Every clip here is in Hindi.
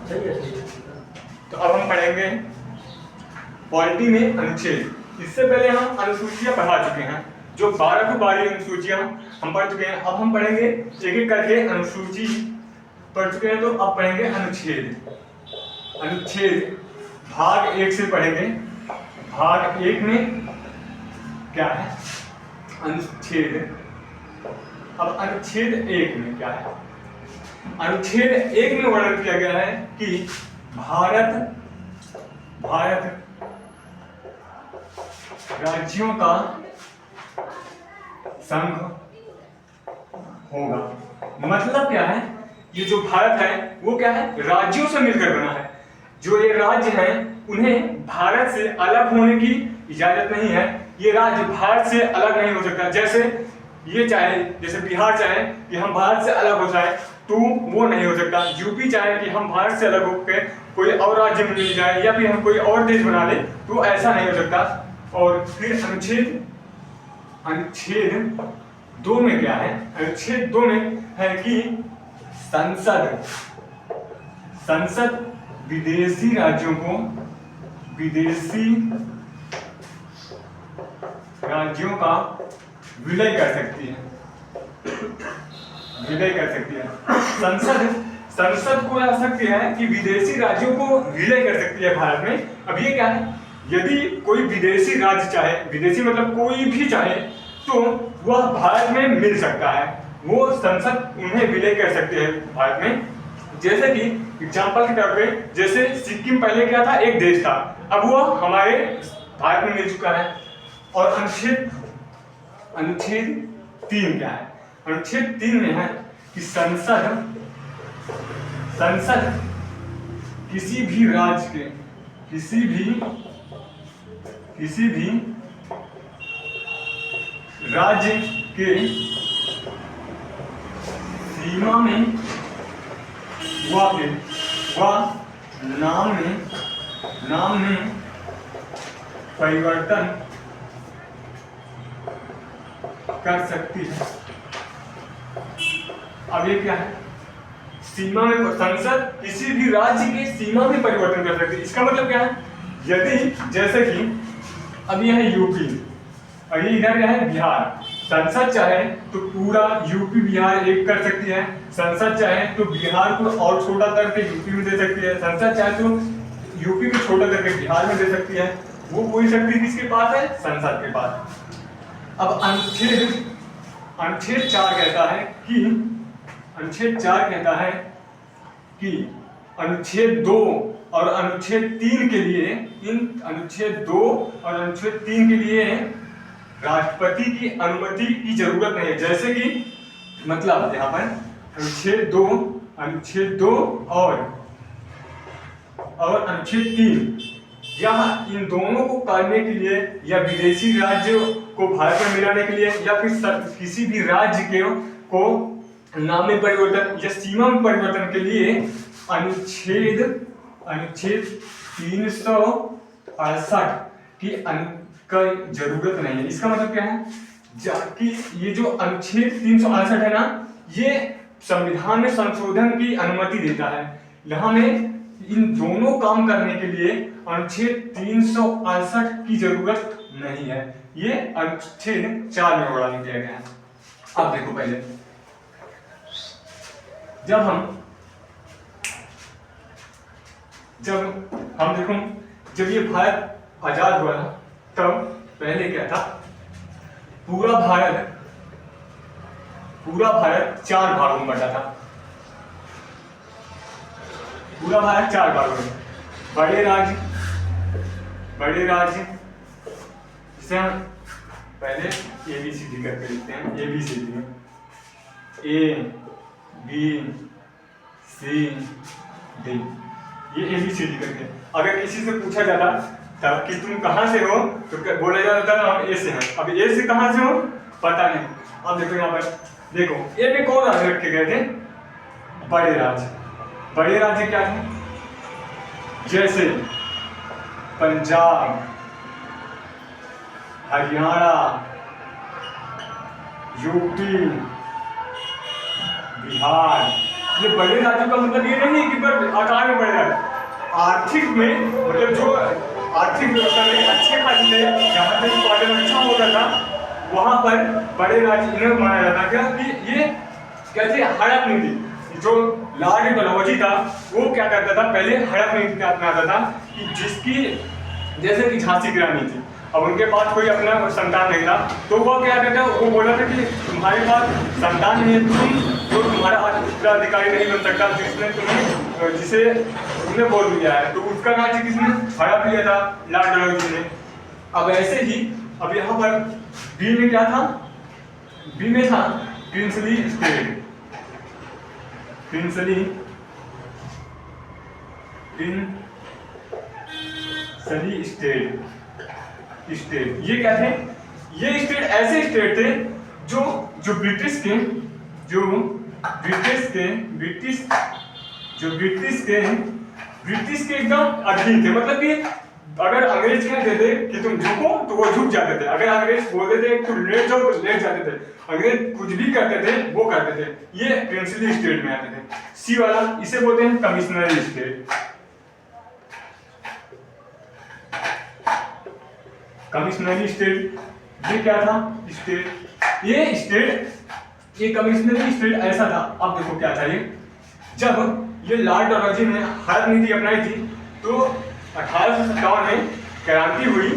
सही है सही है। तो अब हम पढ़ेंगे पॉलिटी में अनुच्छेद। इससे पहले हम अनुसूचियां पढ़ा चुके हैं, जो 12 को 12 अनुसूचियां हम पढ़ चुके हैं। अब हम पढ़ेंगे एक एक करके अनुसूची पढ़ चुके हैं, तो अब पढ़ेंगे अनुच्छेद। अनुच्छेद भाग 1 से पढ़ेंगे। भाग 1 में क्या है अनुच्छेद। अब अनुच्छेद 1 में क्या है? अनुच्छेद 1 में वर्णन किया गया है कि भारत राज्यों का संघ होगा। मतलब क्या है? ये जो भारत है वो क्या है? राज्यों से मिलकर बना है। जो ये राज्य हैं उन्हें भारत से अलग होने की इजाजत नहीं है। ये राज्य भारत से अलग नहीं हो सकता। जैसे ये चाहे, जैसे बिहार चाहे कि हम भारत से अलग हो जाए तो वो नहीं हो सकता। यूपी चाहे कि हम भारत से अलग होकर कोई और राज्य में मिल जाए या फिर हम कोई और देश बना ले, तो ऐसा नहीं हो सकता। और फिर अनुच्छेद 2 में क्या है? अनुच्छेद 2 में है कि संसद विदेशी राज्यों को राज्यों का विलय कर सकती है। संसद को आ सकती है कि विदेशी राज्यों को विलय कर सकती है भारत में। अब ये क्या है? यदि कोई विदेशी राज्य चाहे, विदेशी मतलब कोई भी चाहे, तो वह भारत में मिल सकता है। वो संसद उन्हें विलय कर सकती है भारत में। जैसे कि एग्जाम्पल के तौर पे, जैसे सिक्किम पहले क्या था? एक देश था, अब वो हमारे भारत में मिल चुका है। और अनुच्छेद 3 क्या है? अनुच्छेद 3 में है कि संसद किसी भी राज्य के किसी भी राज्य के सीमा में व नाम में परिवर्तन कर सकती है। अब ये क्या है? सीमा में संसद किसी भी राज्य के सीमा में परिवर्तन कर सकती है। इसका मतलब क्या है? यदि जैसे कि अब ये है यूपी और ये इधर क्या है? बिहार। संसद चाहे तो पूरा यूपी बिहार एक कर सकती है। संसद चाहे तो बिहार को और छोटा करके यूपी में दे सकती है। संसद चाहे तो यूपी को छोटा करके बिहार में दे सकती है। वो कोई शक्ति किसके पास है? संसद के पास। अब अनुच्छेद 4 कहता है कि अनुच्छेद 2 और अनुच्छेद 3 के लिए, इन अनुच्छेद 2 और अनुच्छेद 3 के लिए राष्ट्रपति की अनुमति की जरूरत नहीं है। जैसे कि मतलब यहाँ पर अनुच्छेद 2 और अनुच्छेद 3, यहाँ इन दोनों को करने के लिए या विदेशी राज्यों को भारत में मिलाने के लिए या फिर किसी भी राज्य को नाम में परिवर्तन या सीमा में परिवर्तन के लिए अनुच्छेद 368 की जरूरत नहीं है। इसका मतलब क्या है? कि ये जो अनुच्छेद 368 है ना, ये संविधान में संशोधन की अनुमति देता है। यहाँ में इन दोनों काम करने के लिए अनुच्छेद 368 की जरूरत नहीं है। ये अनुच्छेद 4 में वर्णन किया गया है। अब देखो, पहले जब ये भारत आजाद हुआ था, तब पहले क्या था? पूरा भारत 4 भागों में बटा था। पूरा भारत 4 भागों में। बड़े राज्य जिसे हम पहले ABCD करके लिखते हैं। ABCD में ABCD, ये ABCD करके। अगर किसी से पूछा जाता तब कि तुम कहाँ से हो, तो बोला जाता था हम A से हैं। अब A से कहाँ से हो पता नहीं। अब देखो यहाँ पर, देखो A में कौन राज्य रखे गए थे? बड़े राज्य क्या थे? जैसे पंजाब, हरियाणा, यूपी, बिहार, ये बड़े राज्यों का मतलब ये नहीं है कि बस आकार में बड़े राज्य, आर्थिक में मतलब जो आर्थिक व्यवस्था में अच्छे खासे थे, जहाँ पे उत्पादन अच्छा होता था, वहाँ पर बड़े राज्य इन्हें माना जाता था कि ये कैसे हड़प नीति, जो लॉर्ड डलहौजी था वो क्या करता था, पहले हड़प नीति अपनाता था कि जिसकी जैसे कि झांसी की रानी थी, अब उनके पास कोई अपना संतान नहीं था, तो वो क्या कहता है, वो बोला था कि तुम्हारे पास संतान नहीं है, तुम जो तुम्हारा उत्तराधिकारी नहीं बन सकता, जिसने तुम्हें जिसे तुमने बोल दिया है, तो उसका राज्य किसने हड़प लिया था, लॉर्ड डलहौजी ने। अब ऐसे ही अब यहाँ पर बी में क्या था, बी में था princely state, princely state, state ये क्या थे, ये स्टेट ऐसे स्टेट थे जो जो ब्रिटिश के जो ब्रिटिश के ब्रिटिश जो ब्रिटिश के एकदम अधीन थे, मतलब कि अगर अंग्रेज कहते थे कि तुम झुको तो वो झुक जाते थे, अगर अंग्रेज बोलते थे तुम लेट जाओ तो लेट जाते थे, अंग्रेज कुछ भी करते थे वो करते थे, ये प्रिंसली स्टेट में आते थे। सी वाला इसे बोलते हैं कमिश्नरी स्टेट, कमिश्नरी स्टेट। ये क्या था स्टेट, ये स्टेट ये कमिश्नरी स्टेट ऐसा था। अब देखो क्या था ये, जब ये लॉर्ड डलहौजी ने हड़प नीति अपनाई थी तो 1857 में क्रांति हुई,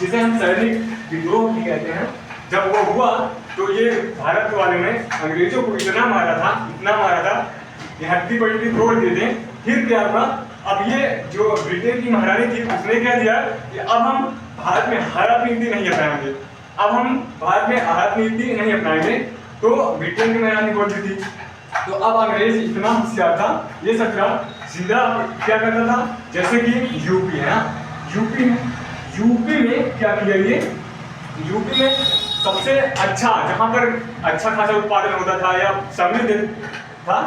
जिसे हम सैनिक विद्रोह भी कहते हैं। जब वो हुआ तो ये भारत वालों ने अंग्रेजों को इतना मारा था कि हड्डी पट्टी तोड़ दिए थे। फिर क्या हुआ, अब ये जो ब्रिटेन की महारानी थी उसने क्या दिया कि अब हम भारत में हड़प नीति नहीं अपनाएंगे, अब हम भारत में हड़प नीति नहीं अपनाएंगे। तो ब्रिटेन की महारानी बोलती थी, तो अब अंग्रेज इतना होशियार था, ये सकरा सीधा क्या करता था, जैसे कि यूपी है, यूपी में क्या किया, ये यूपी में सबसे अच्छा जहां पर अच्छा खासा उत्पादन होता था या समृद्ध था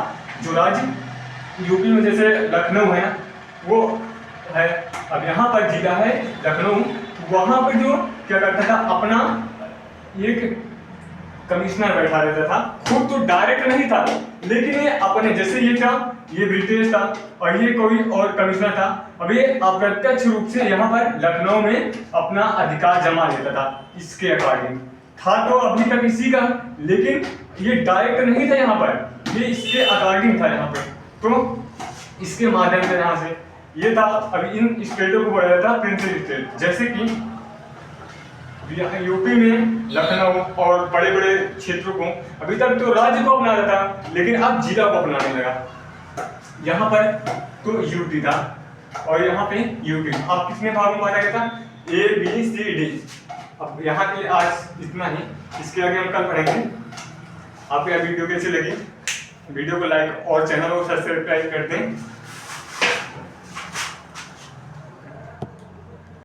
जो राज्य यूपी में, जैसे लखनऊ है वो है, अब यहाँ पर जिला है लखनऊ, वहां पर जो क्या करता था अपना एक कमिश्नर बैठा देता था, खुद तो डायरेक्ट नहीं था लेकिन ये अपने, जैसे ये था ये ब्रिटिश था और ये कोई और कमिश्नर था, अब ये अप्रत्यक्ष रूप से यहाँ पर लखनऊ में अपना अधिकार जमा लेता था। इसके अकॉर्डिंग था तो अभी तक इसी का, लेकिन ये डायरेक्ट नहीं था यहाँ पर, ये इसके अकॉर्डिंग था यहाँ पर, तो इसके माध्यम से यहाँ से ये था। अभी इन स्टेटों को बोला जाता है प्रिंसली स्टेट, जैसे कि यूपी में लखनऊ और बड़े बड़े क्षेत्रों को अभी तक तो राज्य को अपनाता था, लेकिन अब जिला को अपनाने लगा। यहाँ पर तो यूटी था और यहाँ पे यूपी, अब कितने भागों में बांटा गया था, ए बी सी डी। अब यहाँ के लिए आज इतना ही, इसके आगे हम कल पढ़ेंगे। आपको यह वीडियो कैसी लगी, वीडियो को लाइक और चैनल को सब्सक्राइब कर दें।